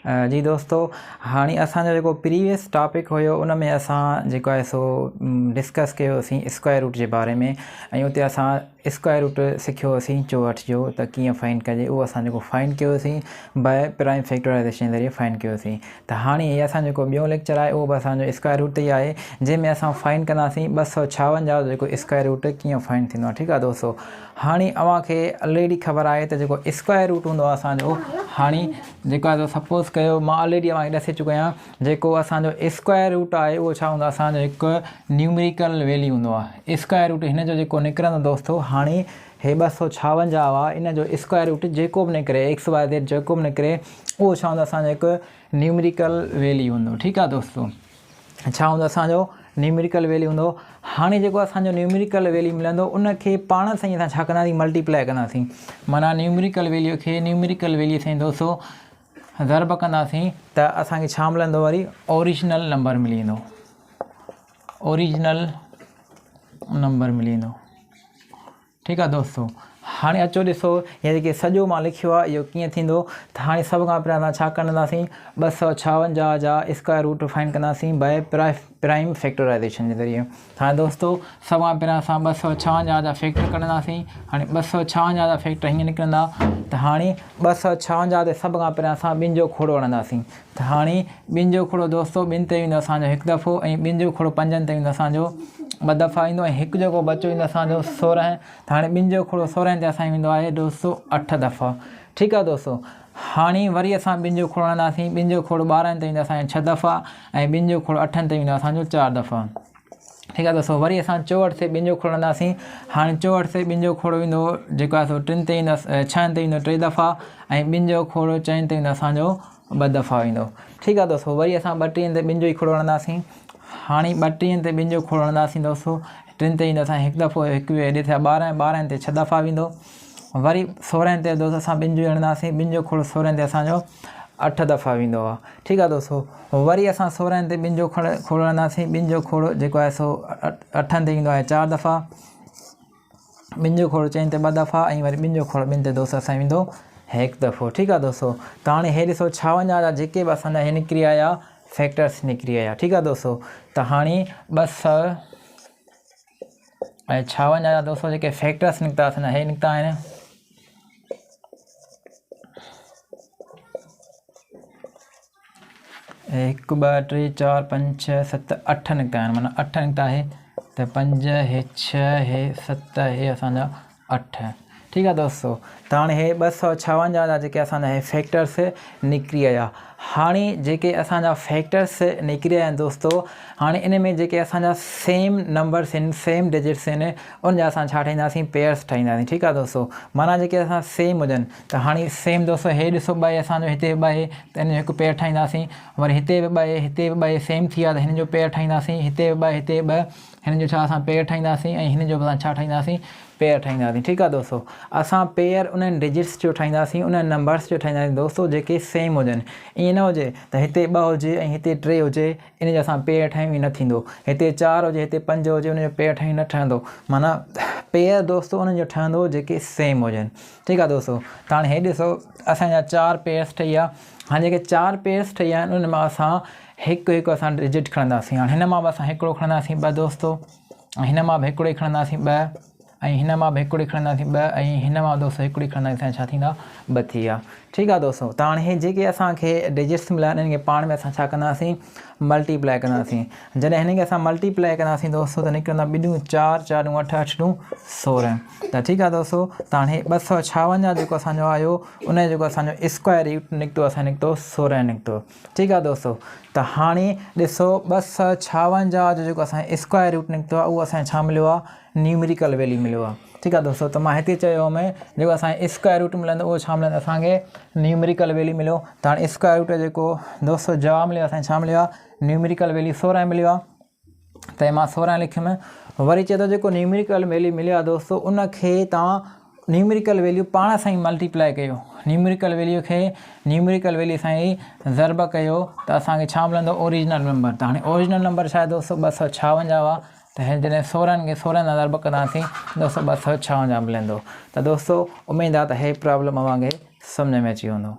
जी दोस्तों, हाणे असांजो जेको प्रीवियस टॉपिक हुयो उन में असां जेको आहे सो डिस्कस कयोसीं स्क्वायर रूट जे बारे में ऐं उते असां स्क्वायर रूट सिखियोसीं 64 जो त कीअं फाइंड कजे। उहो असां जेको फाइंड कयोसीं बाय प्राइम फैक्टराइज़ेशन ज़रिए फाइंड कयोसीं। त हाणे इहे असां जेको ॿियों लेक्चर आहे उहो बि असांजो स्क्वायर रूट ते ई आहे, जंहिंमें असां फाइंड कंदासीं 256 जो जेको स्क्वायर रूट कीअं फाइंड थींदो आहे। ठीकु आहे दोस्तों, हाणे अव्हांखे ऑलरेडी ख़बर आहे त जेको स्क्वायर रूट हूंदो आहे असांजो, हाणे जेको आहे सपोज़ कयो मां ऑलरेडी अव्हांखे ॾसे चुको आहियां, जेको असांजो स्क्वायर रूट आहे उहो छा हूंदो आहे, असांजो हिकु न्यूमेरिकल वैल्यू हूंदो आहे। स्क्वायर रूट हिन जो जेको निकिरंदो दोस्तों, हाणे हे 256 आहे, इन जो स्क्वायर रूट जेको बि निकिरे XYZ जेको बि निकिरे उहो छा हूंदो असांजो हिकु न्यूमेरिकल वैल्यू हूंदो। ठीकु आहे दोस्तों, छा हूंदो असांजो न्यूमेरिकल वैल्यू हूंदो। हाणे जेको असांजो न्यूमेरिकल वैल्यू मिलंदो उनखे पाण सां ई असां छा कंदासीं, मल्टीप्लाई कंदासीं। माना न्यूमेरिकल वैल्यू खे न्यूमेरिकल वैल्यू सां दोस्तों ज़रब कंदासीं त असांखे छा मिलंदो, वरी ओरिजिनल नंबर मिली वेंदो, ओरिजिनल नंबर मिली वेंदो। ठीकु आहे दोस्तों, हाणे अचो ॾिसो हीअ जेके सॼो मां लिखियो आहे इहो कीअं थींदो। त हाणे सभ खां पहिरियों असां छा कंदासीं, 256 जा स्क्वायर रूट फाइंड कंदासीं बाय प्राइम फैक्टराइज़ेशन जे ज़रिए। हाणे दोस्तों सभ खां पहिरियों असां 256 जा फैक्टर कढंदासीं। हाणे 256 जा फैक्टर हीअं निकिरंदा त हाणे 256 ते सभ खां पहिरियों असां ॿिनि जो खोड़ो हणंदासीं। त हाणे ॿिनि जो खोड़ो दोस्तों ॿिनि ते ईंदो असांजो हिकु दफ़ो, ऐं ॿिनि जो खोड़ो 5 ते ईंदो असांजो 2 दफ़ा ईंदो, ऐं हिकु जेको बचो ईंदो असांजो 16। त हाणे ॿिनि जो खोड़ो 16 ते असांजो ईंदो आहे दोस्तों 8 दफ़ा। ठीकु आहे दोस्तों, हाणे वरी असां ॿिनि जो खोड़ो हणंदासीं। ॿिनि जो खोड़ो 12 ते ईंदो असांजो 6 दफ़ा, ऐं ॿिनि जो खोड़ो 8 ते ईंदो असांजो 4 दफ़ा। ठीकु आहे दोस्तों, वरी असां 64 ते ॿिनि जो खोड़ो हणंदासीं। हाणे 64 ते ॿिनि जो खोड़ो ईंदो जेको आहे सो 3 ते ईंदो, 6 ते ईंदो 3 दफ़ा, ऐं ॿिनि जो खोड़ो 4 ते ईंदो असांजो 2 दफ़ा ईंदो। ठीकु आहे दोस्तों, वरी असां 32 ते ॿिनि जो ई खोड़ो हणंदासीं। हाणे 32 ते ॿिनि जो खोड़ो हणंदासीं दोस्तों, 3 ते ईंदो असांजो 1 दफ़ो, हिकु हेॾे थिया 12, 12 ते 6 दफ़ा वेंदो। वरी 16 ते दोस्तों असां ॿिनि जो हणंदासीं। ॿिनि जो खोड़ो 16 ते असांजो 8 दफ़ा वेंदो आहे। ठीकु आहे दोस्तों, वरी असां 16 ते ॿिनि जो खोड़ो हणंदासीं। ॿिनि जो खोड़ो जेको आहे सो 8 ते ईंदो आहे 4 दफ़ा, ॿिनि जो खोड़ो 4 ते 2 दफ़ा, ऐं वरी ॿिनि जो खोड़ो 2 ते दोस्तों असांजो ईंदो 1 दफ़ो। ठीकु आहे दोस्तों, त हाणे हे ॾिसो 56 जा जेके बि असांजा हे निकिरी आया फैक्टर्स निकिरी आया। ठीकु आहे दोस्तों, त हाणे 256 जा दोस्तों जेके फैक्टर्स निकिता असांजा हे निकिता आहिनि। हिकु 2 3 4 5 6 7 8 निकिता आहिनि, माना 8 निकिता आहे। त 5 हे 6 हे 7 हे असांजा 8। ठीकु आहे दोस्तों, त हाणे हे 256 जा जेके असांजा हे फैक्टर्स निकिरी आया। हाणे जेके असांजा फैक्टर्स निकिरी आया आहिनि दोस्तों, हाणे इन में जेके असांजा सेम नंबर्स आहिनि, सेम डिजिट्स आहिनि, उनजा असां छा ठाहींदासीं, पेयर्स ठाहींदासीं। ठीकु आहे दोस्तों, माना जेके असां सेम हुजनि। त हाणे सेम दोस्तों हे ॾिसो 2 असांजो हिते 2 आहे, त हिन जो हिकु पेयर ठाहींदासीं। वरी हिते बि 2 आहे, हिते बि 2 आहे, सेम थी विया त हिन जो पेयर ठाहींदासीं। हिते 2 हिते 2, हिन जो छा असां पेयर ठाहींदासीं, ऐं हिन जो बि असां छा ठाहींदासीं, पेयर ठाहींदासीं। ठीकु आहे दोस्तों, असां पेयर उन्हनि डिजिट्स जो ठाहींदासीं, उन्हनि नंबर्स जो ठाहींदासीं दोस्तों जेके सेम हुजनि। ईअं न हुजे त हिते 2 हुजे ऐं हिते 3 हुजे, इन जो असां पेयर ठाहियूं, ईअं न थींदो। हिते 4 हुजे, हिते 5 हुजे, उन जो पेयर ठाहियूं, न ठहंदो। माना पेयर दोस्तों उन्हनि जो ठहंदो जेके सेम हुजनि। ठीकु आहे दोस्तों, त हाणे हे ॾिसो असांजा 4 पेयर्स ठही विया। हाणे जेके 4 पेयर्स ठही विया आहिनि उन मां असां हिकु हिकु असां डिजिट खणंदासीं। हाणे हिन मां बि असां हिकिड़ो खणंदासीं 2 दोस्तों, ऐं हिन मां बि हिकिड़ो ई खणंदासीं 2, ऐं हिन मां बि हिकिड़ी खणंदासीं 2, ऐं हिन मां दोस्तों हिकिड़ी खणंदासीं, छा थींदा 2 थी विया। ठीकु आहे दोस्तों, त हाणे हे जेके असांखे डिजिट्स मिलिया आहिनि इन्हनि खे पाण में असां छा कंदासीं, मल्टीप्लाई कंदासीं। जॾहिं हिन खे असां मल्टीप्लाई कंदासीं दोस्तों त निकिरंदा 2 4 4 8 8 16। त ठीकु आहे दोस्तों, त हाणे 256 जा जेको असांजो आयो उनजो जेको असांजो स्क्वायर रूट निकितो, असां निकितो 16 निकितो। ठीकु आहे दोस्तों, त हाणे ॾिसो 256 जा जो जेको असांजो स्क्वायर रूट निकितो आहे उहो असांखे छा मिलियो आहे, न्यूमेरिकल वैल्यू मिलियो आहे। ठीकु आहे दोस्तों, त मां हिते चयो में जेको असांखे स्क्वायर रूट मिलंदो उहो छा मिलंदो, असांखे न्यूमेरिकल वैल्यू मिलियो। त हाणे स्क्वायर रूट जेको दोस्तों जवाबु मिलियो असांखे छा मिलियो आहे, न्यूमेरिकल वैल्यू 16 मिलियो आहे। त मां 16 लिखियुमि। वरी चए थो जेको न्यूमेरिकल वैल्यू मिलियो आहे दोस्तों उनखे तव्हां न्यूमेरिकल वैल्यू पाण सां ई मल्टीप्लाई कयो। न्यूमेरिकल वैल्यू खे न्यूमेरिकल वैल्यू सां ई ज़रब कयो त असांखे छा मिलंदो, ओरिजिनल नंबर। त हाणे ओरिजिनल नंबर छा आहे दोस्तों, 256 हुआ। त जॾहिं 16 खे 16 सां ज़रब कंदासीं दोस्तों 256 मिलंदो। त दोस्तों उमेदु आहे त हे प्रॉब्लम अव्हांखे सम्झ में अची वेंदो।